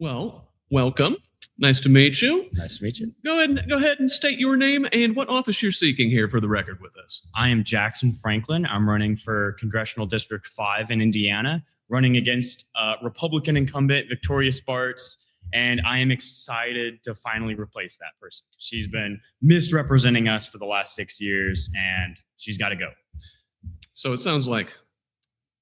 Well, welcome. Nice to meet you. Nice to meet you. Go ahead and state your name and what office you're seeking here for the record with us. I am Jackson Franklin. I'm running for Congressional District 5 in Indiana, running against Republican incumbent Victoria Spartz, and I am excited to finally replace that person. She's been misrepresenting us for the last 6 years, and she's got to go. So it sounds like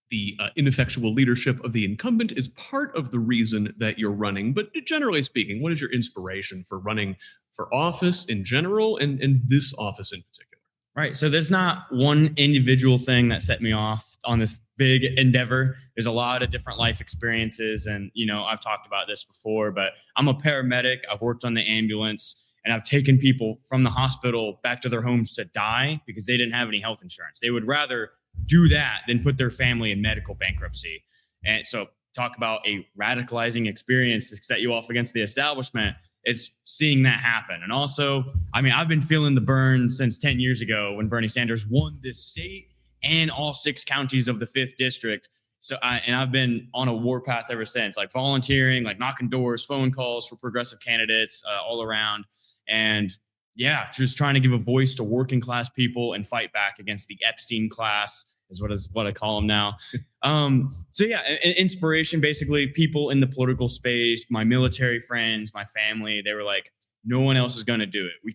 the ineffectual leadership of the incumbent is part of the reason that you're running. But generally speaking, what is your inspiration for running for office in general and this office in particular? Right. So there's not one individual thing that set me off on this big endeavor. There's a lot of different life experiences. And, I've talked about this before, but I'm a paramedic. I've worked on the ambulance, and I've taken people from the hospital back to their homes to die because they didn't have any health insurance. They would rather do that than put their family in medical bankruptcy. And so talk about a radicalizing experience to set you off against the establishment. It's seeing that happen. And also, I've been feeling the burn since 10 years ago when Bernie Sanders won this state and all 6 counties of the 5th district. So I've been on a warpath ever since, like volunteering, like knocking doors, phone calls for progressive candidates all around. And yeah, just trying to give a voice to working class people and fight back against the Epstein class is what I call them now. So yeah, inspiration, basically people in the political space, my military friends, my family, they were like, no one else is going to do it. We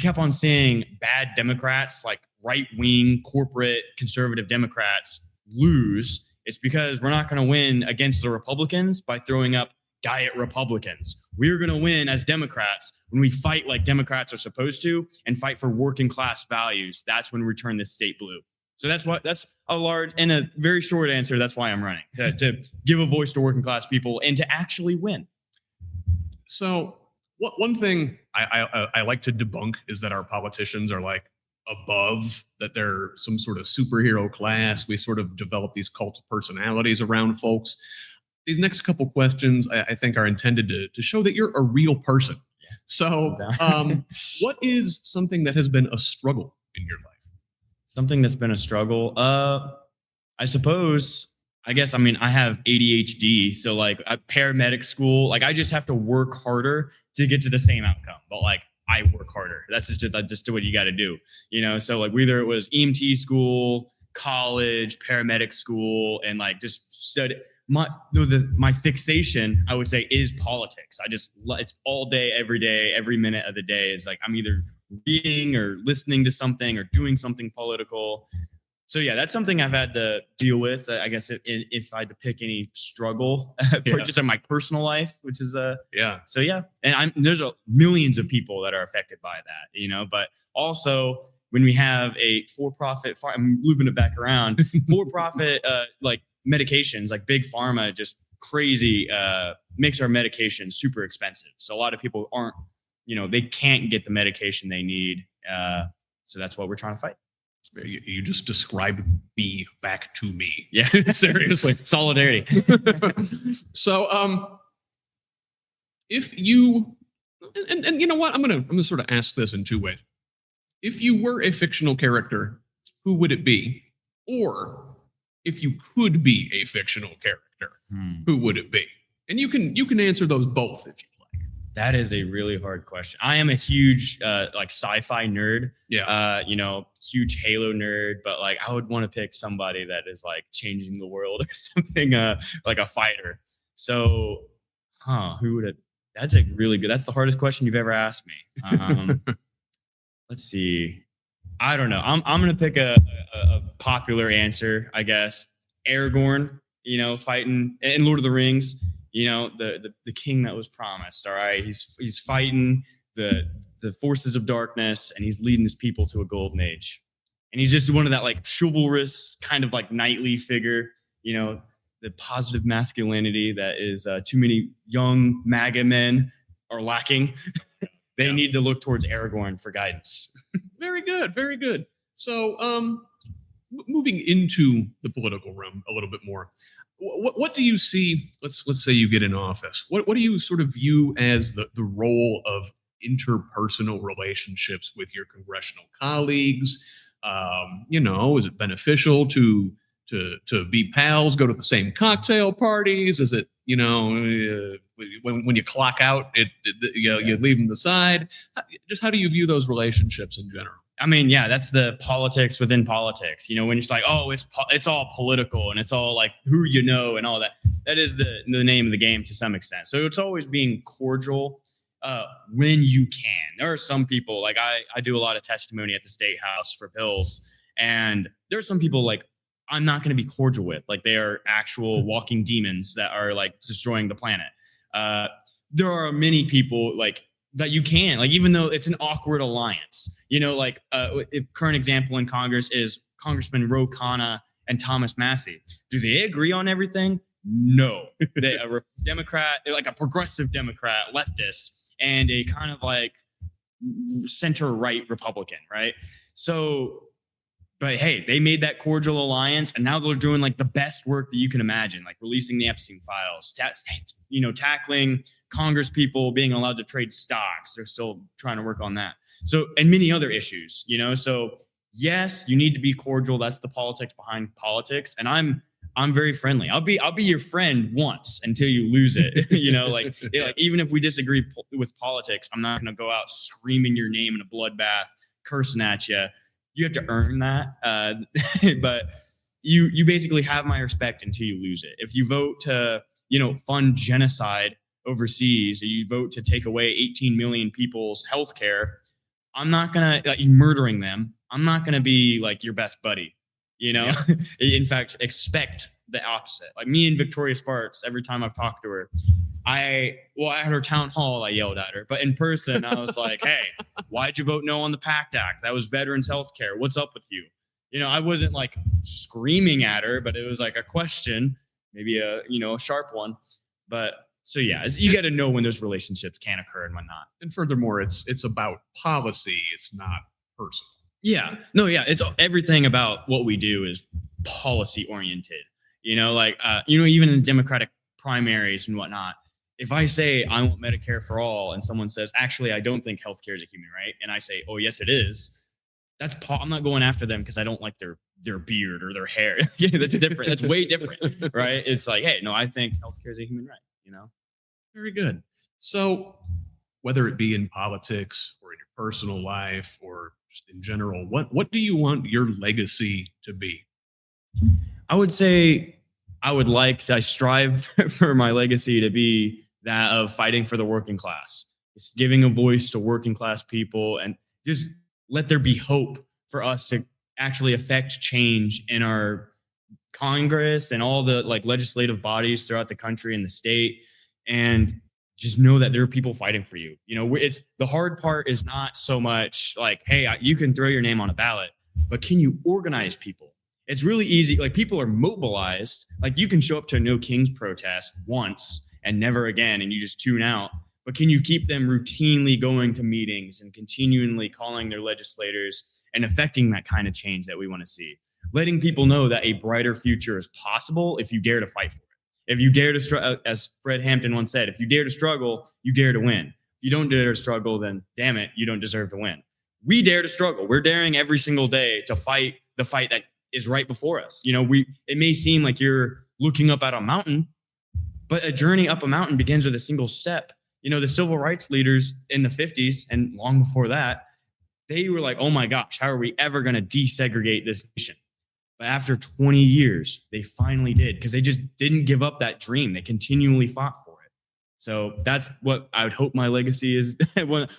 kept on seeing bad Democrats, like right-wing corporate conservative Democrats lose. It's because we're not going to win against the Republicans by throwing up diet Republicans. We're going to win as Democrats when we fight like Democrats are supposed to and fight for working class values. That's when we turn this state blue. So that's a large and a very short answer. That's why I'm running, to give a voice to working class people and to actually win. So one thing I like to debunk is that our politicians are like above, that they're some sort of superhero class. We sort of develop these cult of personalities around folks. These next couple questions, I think, are intended to show that you're a real person. Yeah. So what is something that has been a struggle in your life? Something that's been a struggle? I guess, I have ADHD. So like at paramedic school, like I just have to work harder to get to the same outcome. But like I work harder. That's just what you got to do. So like whether it was EMT school, college, paramedic school, and like just study. My fixation, I would say, is politics. It's all day, every day, every minute of the day is like I'm either reading or listening to something or doing something political. So yeah, that's something I've had to deal with. I guess if I had to pick any struggle, just in my personal life, which is yeah. So yeah, and there's millions of people that are affected by that, But also when we have a for-profit, I'm looping it back around, for-profit like medications, like big pharma, just crazy, makes our medication super expensive. So a lot of people aren't, they can't get the medication they need. So that's what we're trying to fight. You just described me back to me. Yeah, seriously. Solidarity. So, if you, and you know what, I'm gonna sort of ask this in 2 ways. If you were a fictional character, who would it be? Or if you could be a fictional character, who would it be? And you can answer those both if you like. That is a really hard question. I am a huge like sci-fi nerd. Yeah. Huge Halo nerd, but like I would want to pick somebody that is like changing the world or something, like a fighter. So, who would it? That's a really good. That's the hardest question you've ever asked me. Let's see. I don't know. I'm gonna pick a popular answer, I guess. Aragorn, fighting in Lord of the Rings. The king that was promised. All right, he's fighting the forces of darkness, and he's leading his people to a golden age. And he's just one of that like chivalrous kind of like knightly figure. The positive masculinity that is too many young MAGA men are lacking. They need to look towards Aragorn for guidance. Very good, very good. So, moving into the political realm a little bit more, what do you see? Let's say you get in office. What do you sort of view as the role of interpersonal relationships with your congressional colleagues? Is it beneficial to to be pals, go to the same cocktail parties? Is it, when you clock out, you leave them aside? Just how do you view those relationships in general? I mean, yeah, that's the politics within politics. When it's like, oh, it's all political and it's all like who you know and all that. That is the name of the game to some extent. So it's always being cordial when you can. There are some people, like I do a lot of testimony at the State House for bills, and there are some people like I'm not going to be cordial with. Like they are actual walking demons that are like destroying the planet. There are many people like that you can, like, even though it's an awkward alliance, current example in Congress is Congressman Ro Khanna and Thomas Massey. Do they agree on everything? No. They a Democrat, like a progressive Democrat, leftist, and a kind of like center-right Republican, right? So, but hey, they made that cordial alliance, and now they're doing like the best work that you can imagine, like releasing the Epstein files, tackling Congress people being allowed to trade stocks. They're still trying to work on that. So, and many other issues, so yes, you need to be cordial. That's the politics behind politics. And I'm very friendly. I'll be your friend once until you lose it. Even if we disagree with politics, I'm not going to go out screaming your name in a bloodbath, cursing at you. You have to earn that. But you basically have my respect until you lose it. If you vote to, fund genocide overseas, or you vote to take away 18 million people's health care, I'm not going to, you murdering them, I'm not going to be like your best buddy. Yeah. In fact, expect the opposite. Like me and Victoria Spartz, every time I've talked to her, at her town hall, I yelled at her, but in person, I was like, hey, why'd you vote no on the PACT Act? That was veterans health care. What's up with you? I wasn't like screaming at her, but it was like a question, maybe a sharp one. But so, yeah, you got to know when those relationships can occur and when not. And furthermore, it's about policy. It's not personal. Yeah. No, yeah. It's everything about what we do is policy oriented, even in the Democratic primaries and whatnot. If I say I want Medicare for all and someone says, actually, I don't think healthcare is a human right, and I say, oh, yes, it is. I'm not going after them because I don't like their beard or their hair. That's different. That's way different, right? It's like, hey, no, I think healthcare is a human right. Very good. So whether it be in politics or in your personal life or just in general, what do you want your legacy to be? I would say I strive for my legacy to be that of fighting for the working class. It's giving a voice to working class people and just let there be hope for us to actually affect change in our Congress and all the like legislative bodies throughout the country and the state. And just know that there are people fighting for you. It's the hard part is not so much like, hey, you can throw your name on a ballot, but can you organize people? It's really easy. Like people are mobilized. Like you can show up to a No Kings protest once and never again, and you just tune out. But can you keep them routinely going to meetings and continually calling their legislators and affecting that kind of change that we want to see? Letting people know that a brighter future is possible if you dare to fight for it. If you dare to, as Fred Hampton once said, if you dare to struggle, you dare to win. If you don't dare to struggle, then damn it, you don't deserve to win. We dare to struggle. We're daring every single day to fight the fight that is right before us. It may seem like you're looking up at a mountain, but a journey up a mountain begins with a single step. The civil rights leaders in the 50s and long before that, they were like, oh my gosh, how are we ever going to desegregate this nation? But after 20 years, they finally did because they just didn't give up that dream. They continually fought for it. So that's what I would hope my legacy is.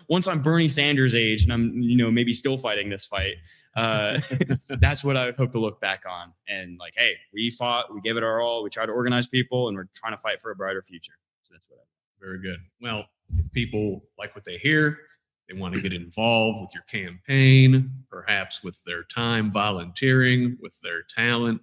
Once I'm Bernie Sanders' age and I'm, maybe still fighting this fight, that's what I would hope to look back on. And like, hey, we fought, we gave it our all, we tried to organize people, and we're trying to fight for a brighter future. So that's what I. Very good. Well, if people like what they hear, they want to get involved with your campaign, perhaps with their time volunteering, with their talent,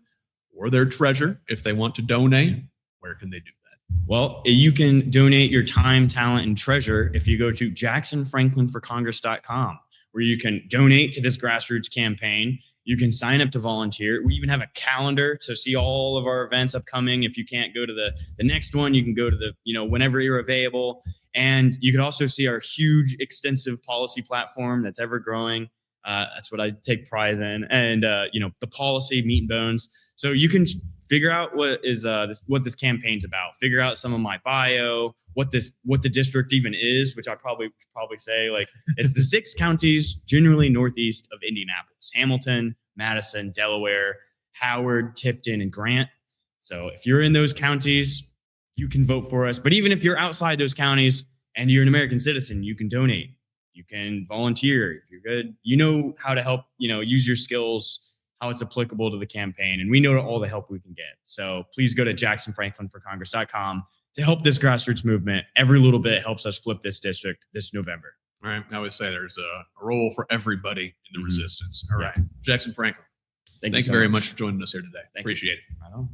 or their treasure, if they want to donate, where can they do that? Well, you can donate your time, talent, and treasure if you go to jacksonfranklinforcongress.com, where you can donate to this grassroots campaign. You can sign up to volunteer. We even have a calendar to see all of our events upcoming. If you can't go to the next one, you can go to the, whenever you're available. And you can also see our huge, extensive policy platform that's ever growing. That's what I take pride in. And, the policy, meat and bones. So you can figure out what this campaign's about. Figure out some of my bio, what the district even is, which I probably say, like, it's the 6 counties generally northeast of Indianapolis: Hamilton, Madison, Delaware, Howard, Tipton, and Grant. So if you're in those counties, you can vote for us. But even if you're outside those counties and you're an American citizen, you can donate. You can volunteer. If you're good, you know how to help, use your skills, how it's applicable to the campaign. And we know all the help we can get. So please go to jacksonfranklinforcongress.com to help this grassroots movement. Every little bit helps us flip this district this November. All right. I always say there's a role for everybody in the resistance. All right. Yeah. Jackson Franklin, thank you very much for joining us here today. Appreciate it. Right on.